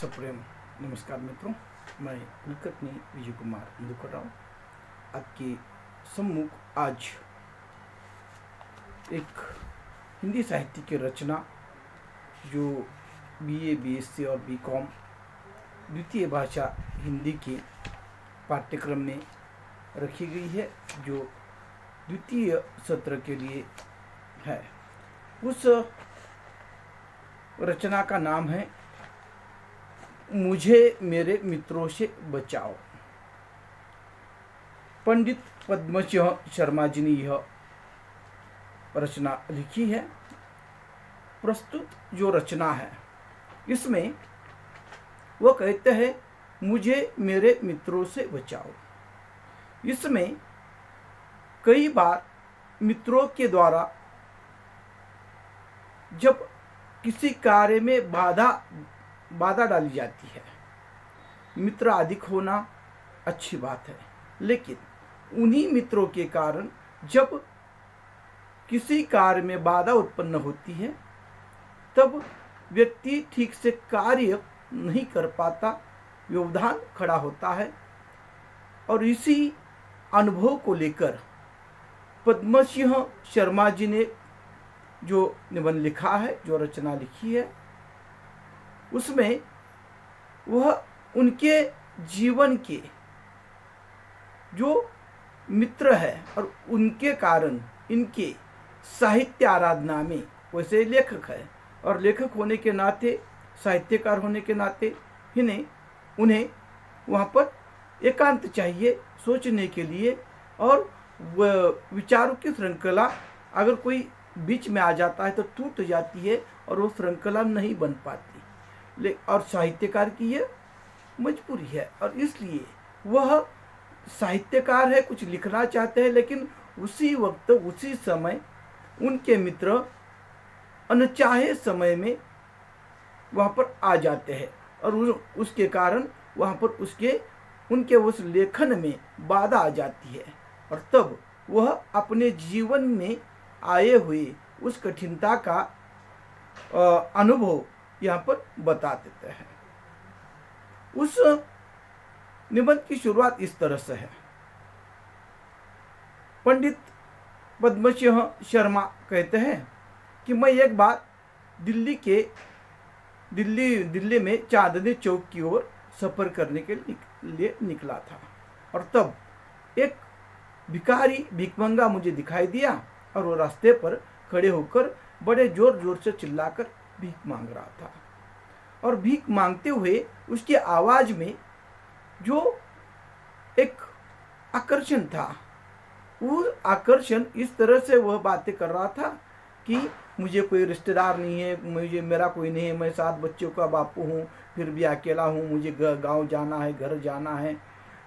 सप्रेम नमस्कार मित्रों, मैं कुलकर्णी विजय कुमार मधुकर आपके सम्मुख आज एक हिंदी साहित्य की रचना जो बीए, बीएससी और बीकॉम द्वितीय भाषा हिंदी के पाठ्यक्रम में रखी गई है, जो द्वितीय सत्र के लिए है। उस रचना का नाम है मुझे मेरे मित्रों से बचाओ। पंडित पद्मसिंह शर्मा जी ने यह रचना लिखी है। प्रस्तुत जो रचना है इसमें वह कहते हैं मुझे मेरे मित्रों से बचाओ। इसमें कई बार मित्रों के द्वारा जब किसी कार्य में बाधा डाली जाती है, मित्र अधिक होना अच्छी बात है, लेकिन उन्हीं मित्रों के कारण जब किसी कार्य में बाधा उत्पन्न होती है तब व्यक्ति ठीक से कार्य नहीं कर पाता, व्यवधान खड़ा होता है। और इसी अनुभव को लेकर पद्मसिंह शर्मा जी ने जो निबंध लिखा है, जो रचना लिखी है, उसमें वह उनके जीवन के जो मित्र है और उनके कारण इनके साहित्य आराधना में, वैसे लेखक है और लेखक होने के नाते, साहित्यकार होने के नाते उन्हें वहाँ पर एकांत चाहिए सोचने के लिए, और विचारों की श्रृंखला अगर कोई बीच में आ जाता है तो टूट जाती है और वो श्रृंखला नहीं बन पाती। और साहित्यकार की ये मजबूरी है, और इसलिए वह साहित्यकार है, कुछ लिखना चाहते हैं, लेकिन उसी वक्त उसी समय उनके मित्र अनचाहे समय में वहाँ पर आ जाते हैं और उसके कारण वहाँ पर उनके उस लेखन में बाधा आ जाती है, और तब वह अपने जीवन में आए हुए उस कठिनता का अनुभव यहाँ पर बता देते हैं। उस निबंध की शुरुआत इस तरह से है। पंडित पद्मसिंह शर्मा कहते हैं कि मैं एक बार दिल्ली में चांदनी चौक की ओर सफर करने के लिए निकला था, और तब एक भिखारी भिखमंगा मुझे दिखाई दिया और वो रास्ते पर खड़े होकर बड़े जोर जोर से चिल्लाकर भीख मांग रहा था। और भीख मांगते हुए उसकी आवाज में जो एक आकर्षण था, वो आकर्षण इस तरह से वह बातें कर रहा था कि मुझे कोई रिश्तेदार नहीं है, मेरा कोई नहीं है, मैं 7 बच्चों का बापू हूँ, फिर भी अकेला हूँ, मुझे गांव जाना है, घर जाना है,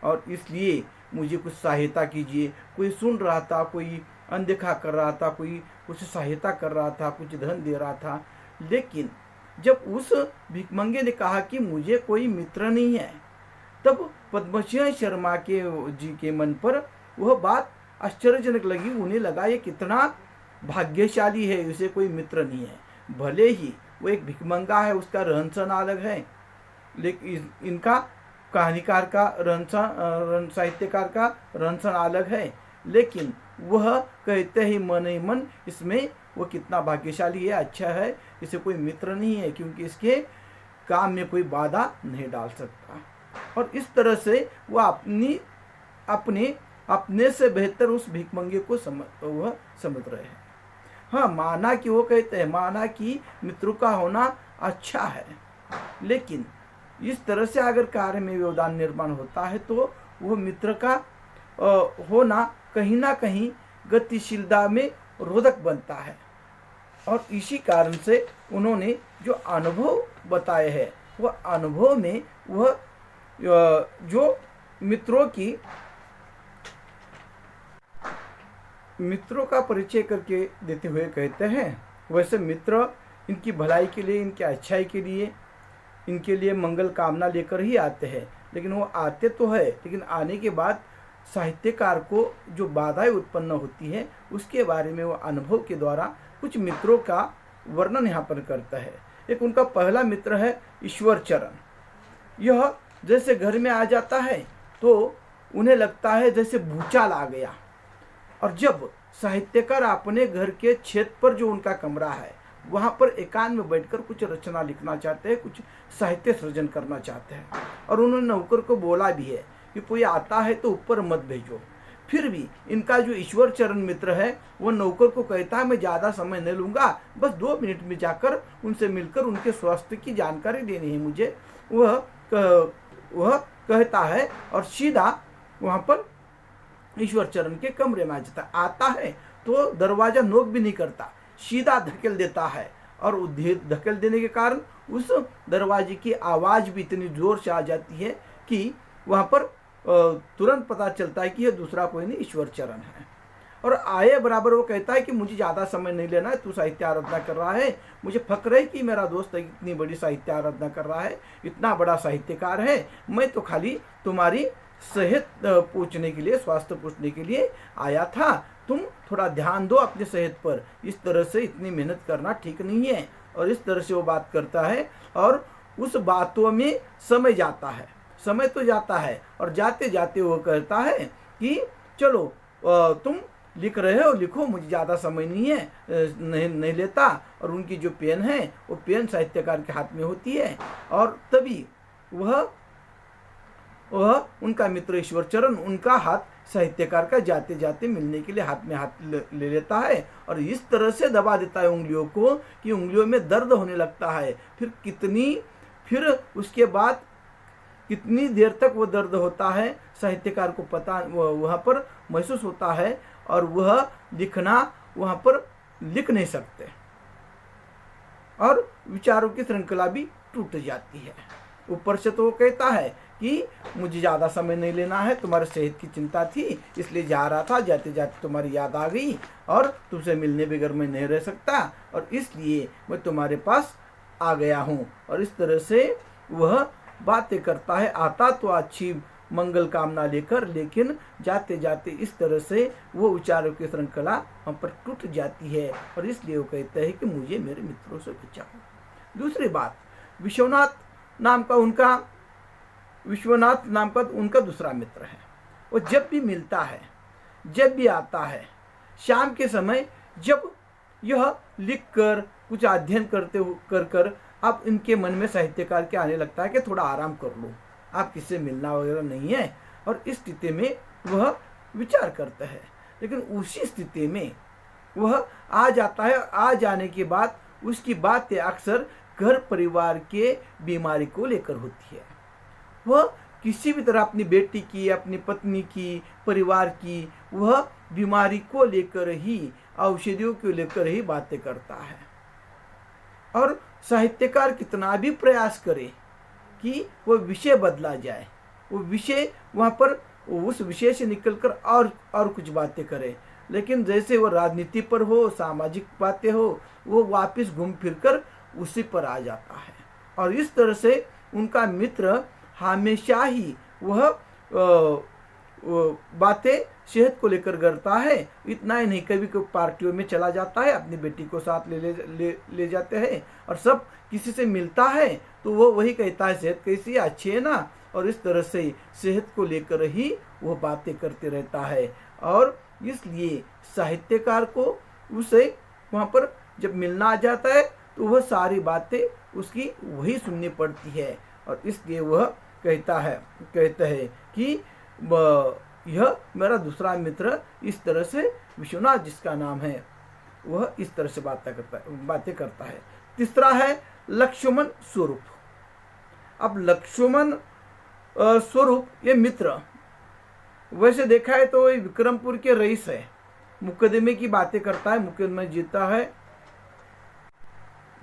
और इसलिए मुझे कुछ सहायता कीजिए। कोई सुन रहा था, कोई अनदेखा कर रहा था, कोई उसे सहायता कर रहा था, कुछ धन दे रहा था। लेकिन जब उस भिखमंगे ने कहा कि मुझे कोई मित्र नहीं है, तब पद्मसिंह शर्मा के मन पर वह बात आश्चर्यजनक लगी। उन्हें लगा ये कितना भाग्यशाली है, उसे कोई मित्र नहीं है। भले ही वो एक भिखमंगा है, उसका रहन सहन अलग है, लेकिन इनका कहानीकार का साहित्यकार का रहन सहन अलग है, लेकिन वह कहते ही मन ही मन इसमें वो कितना भाग्यशाली है, अच्छा है, इसे कोई मित्र नहीं है, क्योंकि इसके काम में कोई बाधा नहीं डाल सकता। और इस तरह से वह अपने से बेहतर उस भिखमंगे को वह समझ रहे हैं। हाँ, माना कि वो कहते हैं, माना कि मित्रों का होना अच्छा है, लेकिन इस तरह से अगर कार्य में व्यवधान निर्माण होता है तो वह मित्र का होना कहीं ना कहीं गतिशीलता में रोधक बनता है। और इसी कारण से उन्होंने जो अनुभव बताए हैं, वह अनुभव में वह जो मित्रों का परिचय करके देते हुए कहते हैं, वैसे मित्र इनकी भलाई के लिए, इनकी अच्छाई के लिए, इनके लिए मंगल कामना लेकर ही आते हैं, लेकिन वो आते तो है, लेकिन आने के बाद साहित्यकार को जो बाधाएं उत्पन्न होती है उसके बारे में वो अनुभव के द्वारा कुछ मित्रों का वर्णन यहाँ पर करता है। एक उनका पहला मित्र है ईश्वर चरण। यह जैसे घर में आ जाता है तो उन्हें लगता है जैसे भूचाल आ गया। और जब साहित्यकार अपने घर के छत पर जो उनका कमरा है वहाँ पर एकांत में बैठकर कुछ रचना लिखना चाहते हैं, कुछ साहित्य सृजन करना चाहते हैं, और उन्होंने नौकर को बोला भी है कि कोई आता है तो ऊपर मत भेजो। फिर भी इनका जो ईश्वर चरण मित्र है वो नौकर को कहता है मैं ज़्यादा समय नहीं लूँगा, बस 2 मिनट में जाकर उनसे मिलकर उनके स्वास्थ्य की जानकारी देनी है मुझे। वह कहता है और सीधा वहाँ पर ईश्वर चरण के कमरे में आ जाता। आता है तो दरवाजा नोक भी नहीं करता, सीधा धकेल देता है, और धकेल देने के कारण उस दरवाजे की आवाज़ भी इतनी जोर से आ जाती है कि वहाँ पर तुरंत पता चलता है कि यह दूसरा कोई नहीं ईश्वर चरण है। और आए बराबर वो कहता है कि मुझे ज़्यादा समय नहीं लेना है, तू साहित्य आराधना कर रहा है, मुझे फक्र है कि मेरा दोस्त इतनी बड़ी साहित्य आराधना कर रहा है, इतना बड़ा साहित्यकार है, मैं तो खाली तुम्हारी सेहत पूछने के लिए, स्वास्थ्य पूछने के लिए आया था, तुम थोड़ा ध्यान दो अपने सेहत पर, इस तरह से इतनी मेहनत करना ठीक नहीं है। और इस तरह से वो बात करता है, और उस बातों में समय जाता है, समय तो जाता है, और जाते जाते वो कहता है कि चलो तुम लिख रहे हो लिखो, मुझे ज़्यादा समय नहीं है, नहीं लेता। और उनकी जो पेन है वो पेन साहित्यकार के हाथ में होती है, और तभी वह उनका मित्र ईश्वर चरण उनका हाथ साहित्यकार का जाते जाते मिलने के लिए हाथ में हाथ ले लेता है, और इस तरह से दबा देता है उंगलियों को कि उंगलियों में दर्द होने लगता है। फिर उसके बाद कितनी देर तक वो दर्द होता है साहित्यकार को पता वहाँ पर महसूस होता है, और वह लिखना वहाँ पर लिख नहीं सकते, और विचारों की श्रृंखला भी टूट जाती है। ऊपर से तो वो कहता है कि मुझे ज़्यादा समय नहीं लेना है, तुम्हारे सेहत की चिंता थी इसलिए जा रहा था, जाते जाते तुम्हारी याद आ गई, और तुमसे मिलने बगैर मैं नहीं रह सकता, और इसलिए मैं तुम्हारे पास आ गया हूँ। और इस तरह से वह बातें करता है, आता तो अच्छी मंगल कामना लेकर, लेकिन जाते जाते इस तरह से वो विचारों की श्रृंखला हम पर टूट जाती है, और इसलिए वो कहते हैं कि मुझे मेरे मित्रों से बचाओ। दूसरी बात, विश्वनाथ नाम का उनका दूसरा मित्र है। वो जब भी मिलता है, जब भी आता है, शाम के समय जब यह लिख कर कुछ अध्ययन कर अब इनके मन में साहित्यकार के आने लगता है कि थोड़ा आराम कर लो, आप किससे मिलना वगैरह नहीं है। और इस स्थिति में वह विचार करता है, लेकिन उसी स्थिति में वह आ जाता है। आ जाने के बाद उसकी बातें अक्सर घर परिवार के बीमारी को लेकर होती है। वह किसी भी तरह अपनी बेटी की, अपनी पत्नी की, परिवार की, वह बीमारी को लेकर ही, औषधियों को लेकर ही बातें करता है। और साहित्यकार कितना भी प्रयास करे कि वो विषय बदला जाए, वो विषय वहाँ पर उस विषय से निकलकर और कुछ बातें करे, लेकिन जैसे वो राजनीति पर हो, सामाजिक बातें हो, वो वापस घूम फिर कर उसी पर आ जाता है। और इस तरह से उनका मित्र हमेशा ही वह बातें सेहत को लेकर करता है। इतना ही नहीं, कभी कभी पार्टियों में चला जाता है, अपनी बेटी को साथ ले जाते हैं, और सब किसी से मिलता है तो वो वही कहता है सेहत कैसी है, अच्छी है ना। और इस तरह से सेहत को लेकर ही वो बातें करते रहता है। और इसलिए साहित्यकार को उसे वहाँ पर जब मिलना आ जाता है तो वह सारी बातें उसकी वही सुननी पड़ती है। और इसलिए वह कहता है कि यह मेरा दूसरा मित्र, इस तरह से विश्वनाथ जिसका नाम है, वह इस तरह से बातें करता है। तीसरा है लक्ष्मण स्वरूप। अब लक्ष्मण स्वरूप ये मित्र वैसे देखा है तो विक्रमपुर के रईस है, मुकदमे की बातें करता है, मुकदमा जीतता है,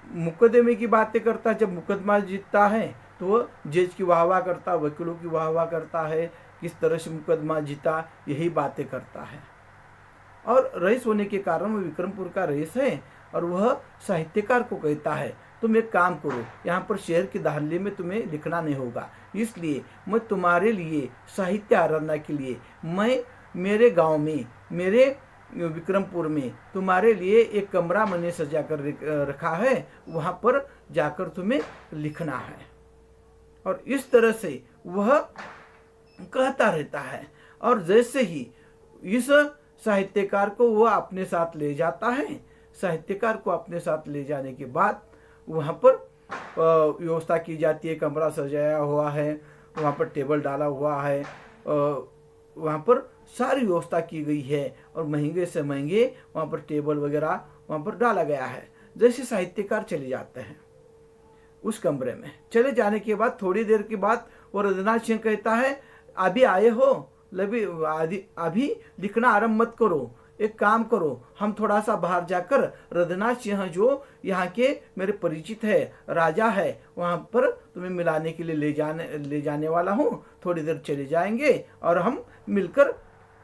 मुकदमे की बातें करता है। जब मुकदमा जीतता है तो वह जज की वाहवाह करता है, वकीलों की वाहवाह करता है, किस तरह से मुकदमा जीता, यही बातें करता है। और रईस होने के कारण वो विक्रमपुर का रईस है, और वह साहित्यकार को कहता है तुम एक काम करो, यहाँ पर शहर की दाहली में तुम्हें लिखना नहीं होगा, इसलिए मैं तुम्हारे लिए साहित्य आराधना के लिए मैं मेरे गांव में, मेरे विक्रमपुर में तुम्हारे लिए एक कमरा मैंने सजा कर रखा है, वहाँ पर जाकर तुम्हें लिखना है। और इस तरह से वह कहता रहता है। और जैसे ही इस साहित्यकार को वह अपने साथ ले जाता है, साहित्यकार को अपने साथ ले जाने के बाद वहाँ पर व्यवस्था की जाती है, कमरा सजाया हुआ है, वहाँ पर टेबल डाला हुआ है, वहाँ पर सारी व्यवस्था की गई है और महंगे से महंगे वहाँ पर टेबल वगैरह वहाँ पर डाला गया है। जैसे साहित्यकार चले जाते हैं उस कमरे में, चले जाने के बाद थोड़ी देर के बाद वो रजनाथ सिंह कहता है, अभी आए हो, अभी लिखना आरंभ मत करो, एक काम करो, हम थोड़ा सा बाहर जाकर रजनाथ सिंह जो यहाँ के मेरे परिचित है, राजा है, वहाँ पर तुम्हें मिलाने के लिए ले जाने वाला हूँ, थोड़ी देर चले जाएंगे और हम मिलकर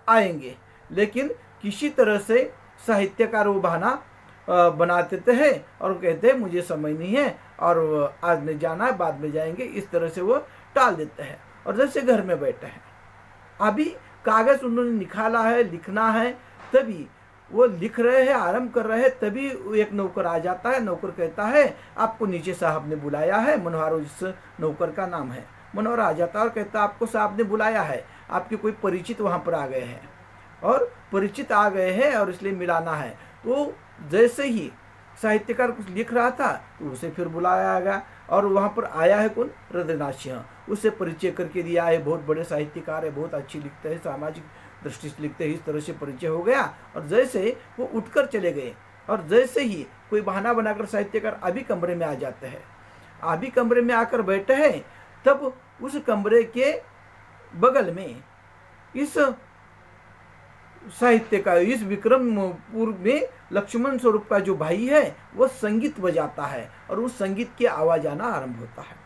आएंगे। लेकिन किसी तरह से साहित्यकार वो बहाना बना देते हैं और कहते हैं मुझे समय नहीं है और आज नहीं जाना है, बाद में जाएंगे, इस तरह से वो टाल देते हैं। और जैसे घर में बैठे हैं, अभी कागज उन्होंने निकाला है, लिखना है, तभी वो लिख रहे हैं, आरंभ कर रहे हैं, तभी एक नौकर आ जाता है। नौकर कहता है आपको नीचे साहब ने बुलाया है, मनोहर जिस नौकर का नाम है। मनोहर आ जाता है और कहता है आपको साहब ने बुलाया है, आपके कोई परिचित वहाँ पर आ गए हैं और परिचित आ गए हैं और इसलिए मिलाना है। तो जैसे ही साहित्यकार कुछ लिख रहा था तो उसे फिर बुलाया गया और वहाँ पर आया है कौन, रजनाथ सिंह, उससे परिचय करके दिया है। बहुत बड़े साहित्यकार है, बहुत अच्छी लिखते हैं, सामाजिक दृष्टि से लिखते हैं, इस तरह से परिचय हो गया। और जैसे वो उठकर चले गए और जैसे ही कोई बहाना बनाकर साहित्यकार अभी कमरे में आ जाते हैं, अभी कमरे में आकर बैठे हैं, तब उस कमरे के बगल में इस साहित्य का, इस विक्रमपुर में लक्ष्मण स्वरूप का जो भाई है वो संगीत बजाता है और उस संगीत की आवाज आना आरंभ होता है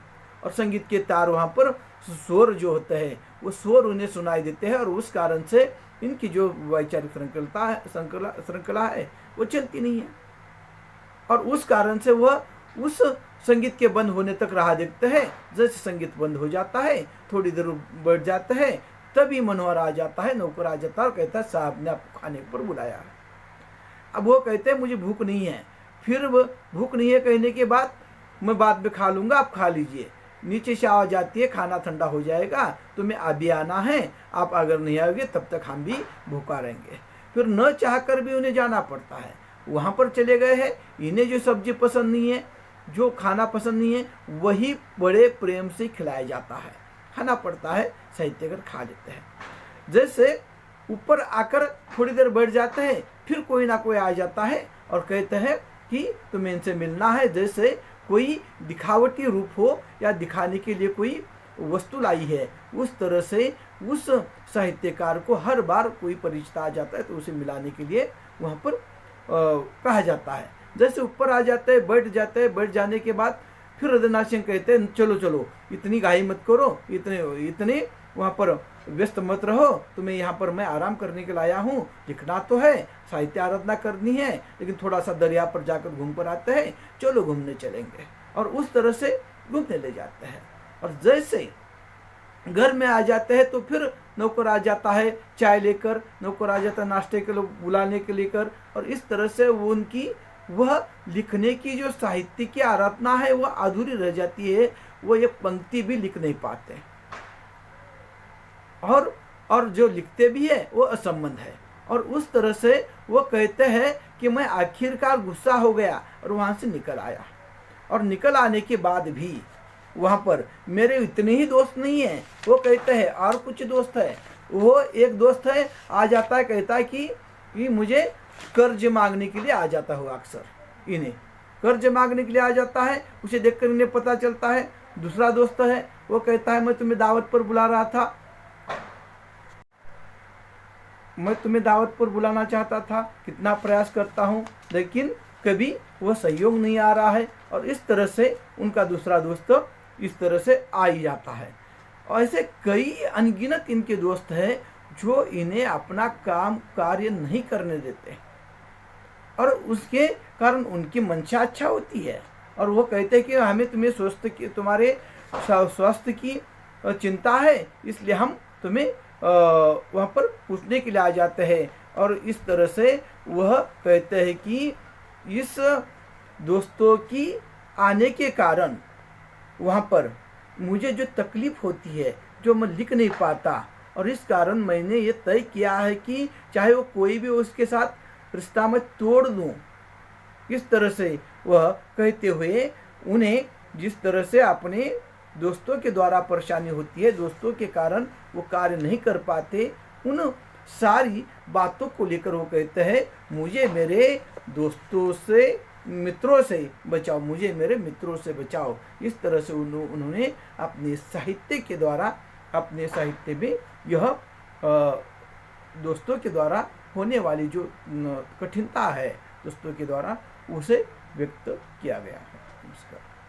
और संगीत के तार वहाँ पर स्वर जो होते हैं वो स्वर उन्हें सुनाई देते हैं और उस कारण से इनकी जो वैचारिक श्रृंखला है वो चलती नहीं है। और उस कारण से वह उस संगीत के बंद होने तक राह देखते हैं। जैसे संगीत बंद हो जाता है, थोड़ी देर बैठ जाते हैं, तभी मनोहर आ जाता है, नौकर आ जाता है और कहता है साहब ने आपको खाने पर बुलाया है। अब वो कहते हैं मुझे भूख नहीं है। फिर वो भूख नहीं है कहने के बाद मैं बाद में खा लूँगा, आप खा लीजिए। नीचे से आवाज आती है खाना ठंडा हो जाएगा, तुम्हें अभी आना है, आप अगर नहीं आओगे तब तक हम भी भूखा रहेंगे। फिर न चाह कर भी उन्हें जाना पड़ता है। वहाँ पर चले गए हैं, इन्हें जो सब्जी पसंद नहीं है, जो खाना पसंद नहीं है, वही बड़े प्रेम से खिलाया जाता है, खाना पड़ता है, साहित्यकार खा लेते हैं। जैसे ऊपर आकर थोड़ी देर बैठ जाते हैं, फिर कोई ना कोई आ जाता है और कहते हैं कि तुम्हें इनसे मिलना है। जैसे कोई दिखावटी रूप हो या दिखाने के लिए कोई वस्तु लाई है, उस तरह से उस साहित्यकार को हर बार कोई परिचित आ जाता है तो उसे मिलाने के लिए वहाँ पर कहा जाता है। जैसे ऊपर आ जाते हैं, बैठ जाते हैं, बैठ जाने के बाद फिर रजनाथ सिंह कहते हैं चलो चलो, इतनी घाई मत करो, इतने वहाँ पर व्यस्त मत रहो, तुम्हें यहाँ पर मैं आराम करने के लाया हूँ, लिखना तो है, साहित्य आराधना करनी है, लेकिन थोड़ा सा दरिया पर जाकर घूम कर आते हैं, चलो घूमने चलेंगे। और उस तरह से घूमने ले जाते हैं। और जैसे घर में आ जाते हैं तो फिर नौकर आ जाता है चाय लेकर, नौकर आ जाता है नाश्ते के लिए बुलाने के लेकर, और इस तरह से वो उनकी वह लिखने की जो साहित्य की आराधना है वह अधूरी रह जाती है। वो एक पंक्ति भी लिख नहीं पाते और जो लिखते भी है वो असंबद्ध है। और उस तरह से वो कहते हैं कि मैं आखिरकार गुस्सा हो गया और वहाँ से निकल आया। और निकल आने के बाद भी वहाँ पर मेरे इतने ही दोस्त नहीं हैं, वो कहते हैं और कुछ दोस्त है। वो एक दोस्त है आ जाता है, कहता है कि मुझे कर्ज मांगने के लिए आ जाता होगा, अक्सर इन्हें कर्ज मांगने के लिए आ जाता है। उसे देखकर इन्हें पता चलता है। दूसरा दोस्त है, वो कहता है मैं तुम्हें दावत पर बुला रहा था, मैं तुम्हें दावत पर बुलाना चाहता था, कितना प्रयास करता हूँ लेकिन कभी वह सहयोग नहीं आ रहा है। और इस तरह से उनका दूसरा दोस्त इस तरह से आ ही जाता है। और ऐसे कई अनगिनत इनके दोस्त हैं जो इन्हें अपना काम कार्य नहीं करने देते और उसके कारण उनकी मंशा अच्छा होती है। और वो कहते हैं कि हमें तुम्हारे स्वास्थ्य की चिंता है, इसलिए हम तुम्हें वहाँ पर पूछने के लिए आ जाते हैं। और इस तरह से वह कहते हैं कि इस दोस्तों की आने के कारण वहाँ पर मुझे जो तकलीफ होती है, जो मैं लिख नहीं पाता, और इस कारण मैंने ये तय किया है कि चाहे वो कोई भी उसके साथ रिश्ता मैं तोड़ दूँ। इस तरह से वह कहते हुए उन्हें जिस तरह से अपने दोस्तों के द्वारा परेशानी होती है, दोस्तों के कारण वो कार्य नहीं कर पाते, उन सारी बातों को लेकर वो कहते हैं मुझे मेरे दोस्तों से, मित्रों से बचाओ, मुझे मेरे मित्रों से बचाओ। इस तरह से उन्होंने अपने साहित्य के द्वारा, अपने साहित्य में यह दोस्तों के द्वारा होने वाली जो कठिनता है दोस्तों के द्वारा, उसे व्यक्त किया गया है। नमस्कार।